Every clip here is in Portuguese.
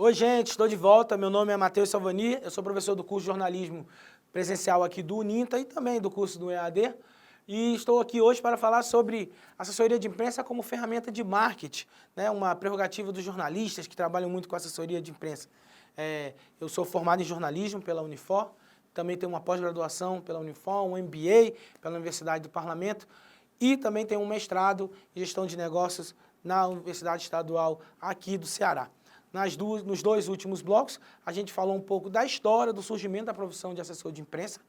Oi, gente, estou de volta. Meu nome é Matheus Salvani, eu sou professor do curso de jornalismo presencial aqui do Uninta e também do curso do EAD. E estou aqui hoje para falar sobre assessoria de imprensa como ferramenta de marketing, né? Uma prerrogativa dos jornalistas que trabalham muito com assessoria de imprensa. Eu sou formado em jornalismo pela Unifor, também tenho uma pós-graduação pela Unifor, um MBA pela Universidade do Parlamento e também tenho um mestrado em gestão de negócios na Universidade Estadual aqui do Ceará. Nos dois últimos blocos, a gente falou um pouco da história do surgimento da profissão de assessor de imprensa.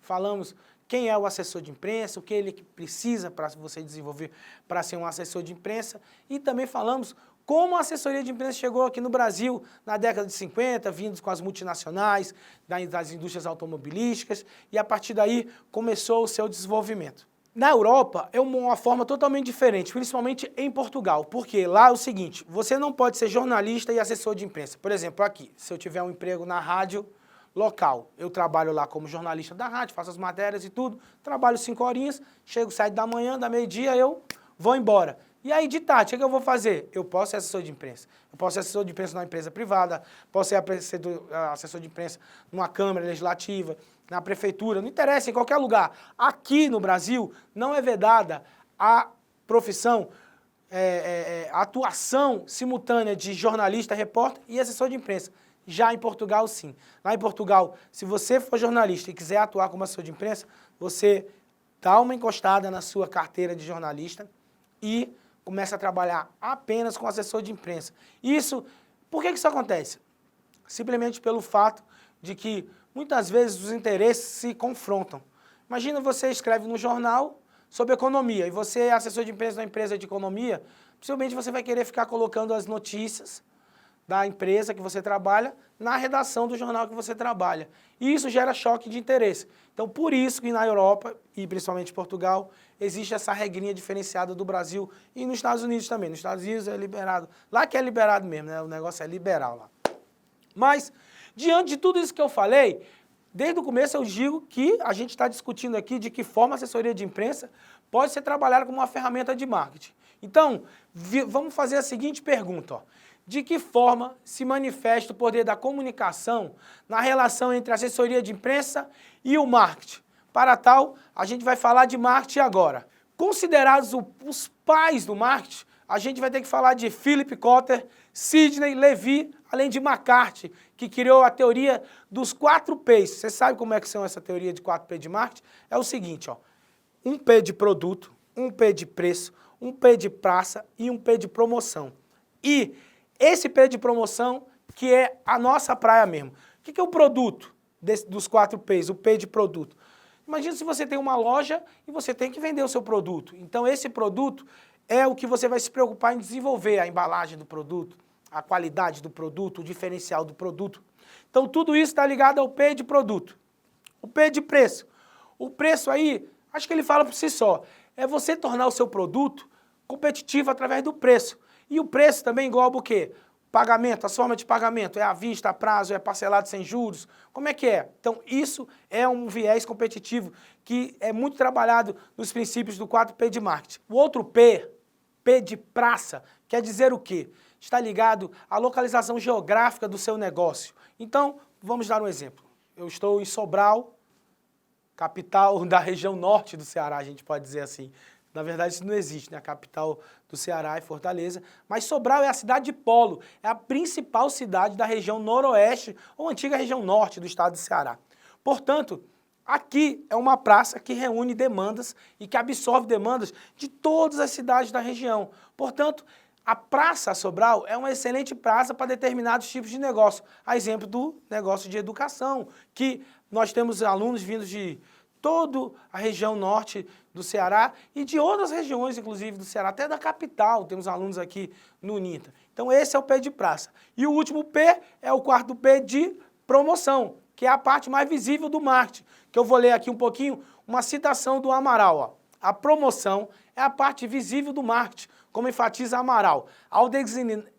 Falamos quem é o assessor de imprensa, o que ele precisa para você desenvolver para ser um assessor de imprensa. E também falamos como a assessoria de imprensa chegou aqui no Brasil na década de 50, vindo com as multinacionais, das indústrias automobilísticas, e a partir daí começou o seu desenvolvimento. Na Europa é uma forma totalmente diferente, principalmente em Portugal, porque lá é o seguinte, você não pode ser jornalista e assessor de imprensa. Por exemplo, aqui, se eu tiver um emprego na rádio local, eu trabalho lá como jornalista da rádio, faço as matérias e tudo, trabalho 5 horinhas, chego 7 da manhã, da meio-dia, eu vou embora. E aí, de tarde, o que eu vou fazer? Eu posso ser assessor de imprensa. Eu posso ser assessor de imprensa numa empresa privada, posso ser assessor de imprensa numa Câmara Legislativa, na Prefeitura, não interessa, em qualquer lugar. Aqui no Brasil, não é vedada a profissão, a atuação simultânea de jornalista, repórter e assessor de imprensa. Já em Portugal, sim. Lá em Portugal, se você for jornalista e quiser atuar como assessor de imprensa, você dá uma encostada na sua carteira de jornalista e começa a trabalhar apenas com assessor de imprensa. Por que isso acontece? Simplesmente pelo fato de que muitas vezes os interesses se confrontam. Imagina você escreve no jornal sobre economia e você é assessor de imprensa da empresa de economia, possivelmente você vai querer ficar colocando as notícias da empresa que você trabalha na redação do jornal que você trabalha. E isso gera choque de interesse. Então, por isso que na Europa, e principalmente em Portugal, existe essa regrinha diferenciada do Brasil e nos Estados Unidos também. Nos Estados Unidos é liberado. Lá que é liberado mesmo, né? O negócio é liberal lá. Mas, diante de tudo isso que eu falei, desde o começo eu digo que a gente está discutindo aqui de que forma a assessoria de imprensa pode ser trabalhada como uma ferramenta de marketing. Então, vamos fazer a seguinte pergunta, ó. De que forma se manifesta o poder da comunicação na relação entre a assessoria de imprensa e o marketing? Para tal, a gente vai falar de marketing agora. Considerados os pais do marketing, a gente vai ter que falar de Philip Kotler, Sidney Levy, além de McCarthy, que criou a teoria dos 4 P's. Você sabe como é que são essa teoria de 4 P de marketing? É o seguinte, ó, um P de produto, um P de preço, um P de praça e um P de promoção. E esse P de promoção que é a nossa praia mesmo. O que é o produto dos 4 P's, o P de produto? Imagina se você tem uma loja e você tem que vender o seu produto. Então esse produto é o que você vai se preocupar em desenvolver, a embalagem do produto, a qualidade do produto, o diferencial do produto. Então tudo isso está ligado ao P de produto. O P de preço. O preço aí, acho que ele fala por si só, é você tornar o seu produto competitivo através do preço. E o preço também engloba o quê? Pagamento, a forma de pagamento, é à vista, a prazo, é parcelado sem juros, como é que é? Então isso é um viés competitivo que é muito trabalhado nos princípios do 4P de marketing. O outro P, P de praça, quer dizer o quê? Está ligado à localização geográfica do seu negócio. Então, vamos dar um exemplo. Eu estou em Sobral, capital da região norte do Ceará, a gente pode dizer assim. Na verdade, isso não existe, né? A capital do Ceará é Fortaleza, mas Sobral é a cidade de polo, é a principal cidade da região noroeste ou antiga região norte do estado do Ceará. Portanto, aqui é uma praça que reúne demandas e que absorve demandas de todas as cidades da região. Portanto, a Praça Sobral é uma excelente praça para determinados tipos de negócio. A exemplo do negócio de educação, que nós temos alunos vindos de toda a região norte do Ceará e de outras regiões, inclusive do Ceará, até da capital, temos alunos aqui no Uninta. Então esse é o P de praça. E o último P é o 4º P de promoção, que é a parte mais visível do marketing, que eu vou ler aqui um pouquinho, uma citação do Amaral. Ó. A promoção é a parte visível do marketing, como enfatiza Amaral, ao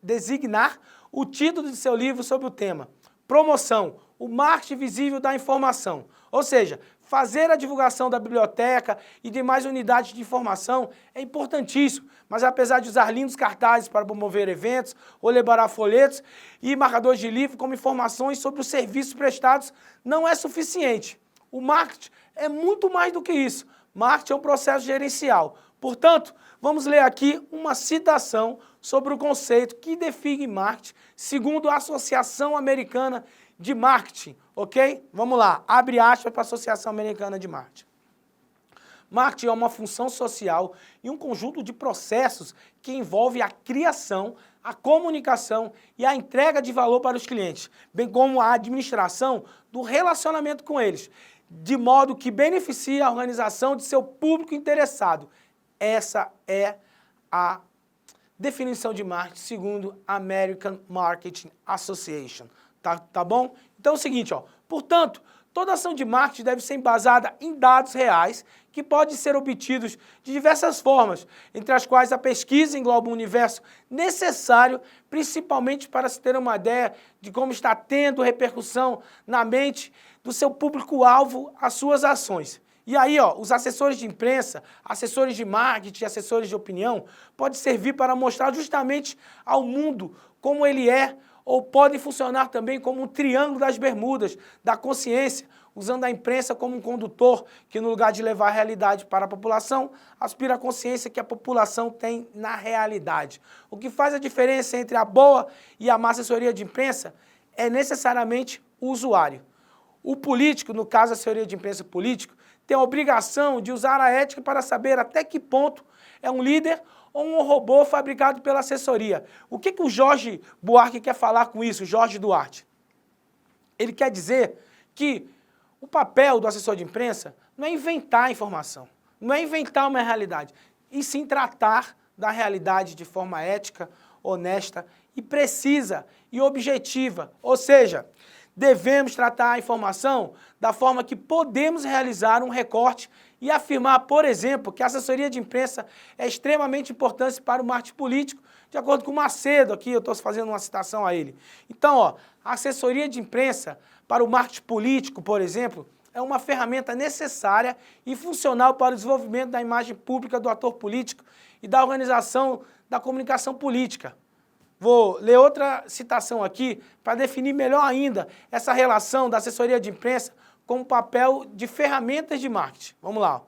designar o título de seu livro sobre o tema. Promoção, o marketing visível da informação. Ou seja, fazer a divulgação da biblioteca e demais unidades de informação é importantíssimo, mas apesar de usar lindos cartazes para promover eventos ou elaborar folhetos e marcadores de livro como informações sobre os serviços prestados, não é suficiente. O marketing é muito mais do que isso. Marketing é um processo gerencial. Portanto, vamos ler aqui uma citação sobre o conceito que define marketing segundo a Associação Americana de Marketing, ok? Vamos lá, abre aspas para a Associação Americana de Marketing. Marketing é uma função social e um conjunto de processos que envolve a criação, a comunicação e a entrega de valor para os clientes, bem como a administração do relacionamento com eles, de modo que beneficie a organização de seu público interessado. Essa é a definição de marketing segundo a American Marketing Association. Tá bom? Então é o seguinte, ó. Portanto, toda ação de marketing deve ser embasada em dados reais que podem ser obtidos de diversas formas, entre as quais a pesquisa engloba um universo necessário, principalmente para se ter uma ideia de como está tendo repercussão na mente do seu público-alvo as suas ações. E aí, ó, os assessores de imprensa, assessores de marketing, assessores de opinião, podem servir para mostrar justamente ao mundo como ele é, ou podem funcionar também como um triângulo das bermudas, da consciência, usando a imprensa como um condutor que, no lugar de levar a realidade para a população, aspira à consciência que a população tem na realidade. O que faz a diferença entre a boa e a má assessoria de imprensa é necessariamente o usuário. O político, no caso a assessoria de imprensa político, tem a obrigação de usar a ética para saber até que ponto é um líder ou um robô fabricado pela assessoria. O que o Jorge Buarque quer falar com isso, Jorge Duarte? Ele quer dizer que o papel do assessor de imprensa não é inventar a informação, não é inventar uma realidade, e sim tratar da realidade de forma ética, honesta e precisa e objetiva. Ou seja, devemos tratar a informação da forma que podemos realizar um recorte e afirmar, por exemplo, que a assessoria de imprensa é extremamente importante para o marketing político, de acordo com o Macedo, aqui eu estou fazendo uma citação a ele. Então, ó, a assessoria de imprensa para o marketing político, por exemplo, é uma ferramenta necessária e funcional para o desenvolvimento da imagem pública do ator político e da organização da comunicação política. Vou ler outra citação aqui para definir melhor ainda essa relação da assessoria de imprensa com o papel de ferramentas de marketing. Vamos lá.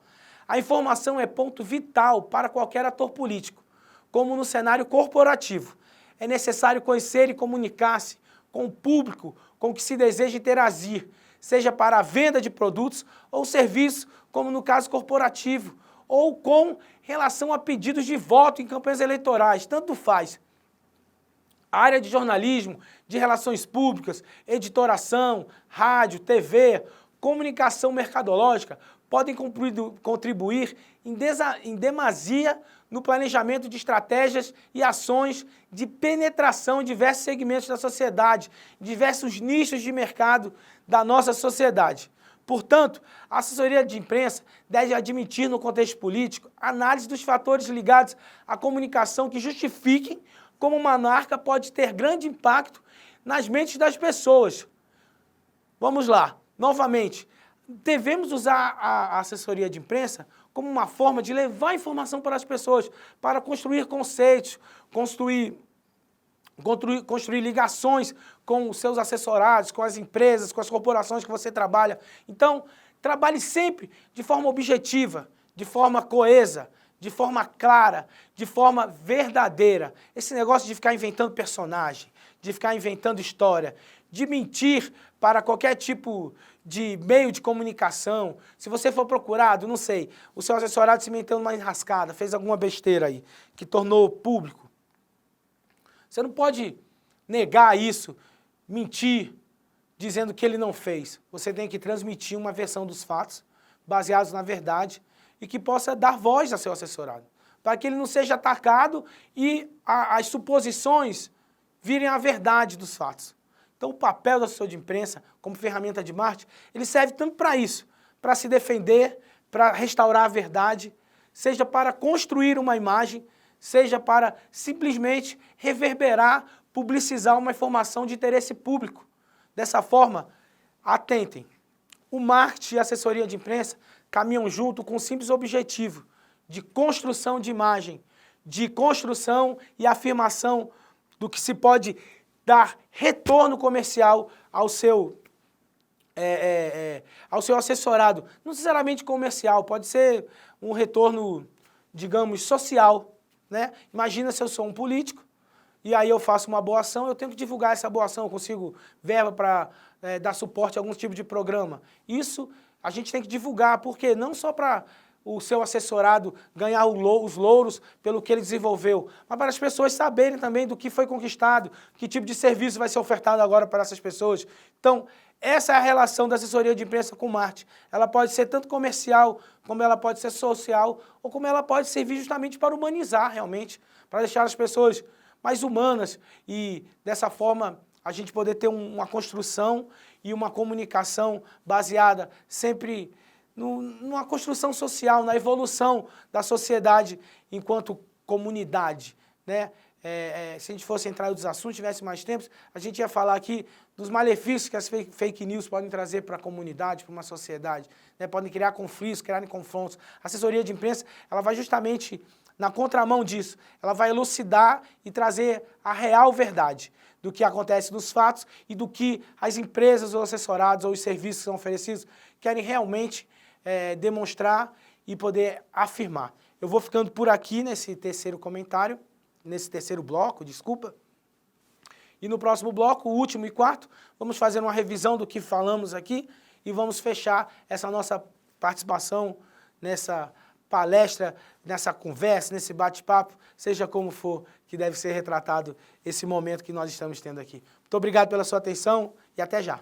A informação é ponto vital para qualquer ator político, como no cenário corporativo. É necessário conhecer e comunicar-se com o público com que se deseja interagir, seja para a venda de produtos ou serviços, como no caso corporativo, ou com relação a pedidos de voto em campanhas eleitorais, tanto faz. A área de jornalismo, de relações públicas, editoração, rádio, TV, comunicação mercadológica podem contribuir em demasia no planejamento de estratégias e ações de penetração em diversos segmentos da sociedade, diversos nichos de mercado da nossa sociedade. Portanto, a assessoria de imprensa deve admitir no contexto político análise dos fatores ligados à comunicação que justifiquem como uma marca pode ter grande impacto nas mentes das pessoas. Vamos lá, novamente, devemos usar a assessoria de imprensa como uma forma de levar informação para as pessoas, para construir conceitos, construir ligações com os seus assessorados, com as empresas, com as corporações que você trabalha. Então, trabalhe sempre de forma objetiva, de forma coesa, de forma clara, de forma verdadeira. Esse negócio de ficar inventando personagem, de ficar inventando história, de mentir para qualquer tipo de meio de comunicação. Se você for procurado, não sei, o seu assessorado se meteu numa enrascada, fez alguma besteira aí, que tornou público. Você não pode negar isso, mentir, dizendo que ele não fez. Você tem que transmitir uma versão dos fatos, baseados na verdade, e que possa dar voz ao seu assessorado, para que ele não seja atacado e as suposições virem a verdade dos fatos. Então, o papel do assessor de imprensa, como ferramenta de marketing, ele serve tanto para isso, para se defender, para restaurar a verdade, seja para construir uma imagem, seja para simplesmente reverberar, publicizar uma informação de interesse público. Dessa forma, Atentem, o marketing e a assessoria de imprensa caminham junto com um simples objetivo de construção de imagem, de construção e afirmação do que se pode dar retorno comercial ao seu assessorado. Não necessariamente comercial, pode ser um retorno, digamos, social, né? Imagina se eu sou um político e aí eu faço uma boa ação, eu tenho que divulgar essa boa ação, eu consigo verba para dar suporte a algum tipo de programa. Isso a gente tem que divulgar, porque não só para o seu assessorado ganhar os louros pelo que ele desenvolveu, mas para as pessoas saberem também do que foi conquistado, que tipo de serviço vai ser ofertado agora para essas pessoas. Então, essa é a relação da assessoria de imprensa com o marketing. Ela pode ser tanto comercial, como ela pode ser social, ou como ela pode servir justamente para humanizar realmente, para deixar as pessoas mais humanas e, dessa forma, a gente poder ter uma construção e uma comunicação baseada sempre numa construção social, na evolução da sociedade enquanto comunidade, né? Se a gente fosse entrar em outros assuntos, tivesse mais tempo, a gente ia falar aqui dos malefícios que as fake news podem trazer para a comunidade, para uma sociedade, né? Podem criar conflitos, criar confrontos. A assessoria de imprensa, ela vai justamente na contramão disso, ela vai elucidar e trazer a real verdade do que acontece nos fatos e do que as empresas ou assessorados ou os serviços que são oferecidos querem realmente demonstrar e poder afirmar. Eu vou ficando por aqui nesse terceiro comentário, nesse terceiro bloco, desculpa. E no próximo bloco, o último e quarto, vamos fazer uma revisão do que falamos aqui e vamos fechar essa nossa participação nessa palestra, nessa conversa, nesse bate-papo, seja como for que deve ser retratado esse momento que nós estamos tendo aqui. Muito obrigado pela sua atenção e até já.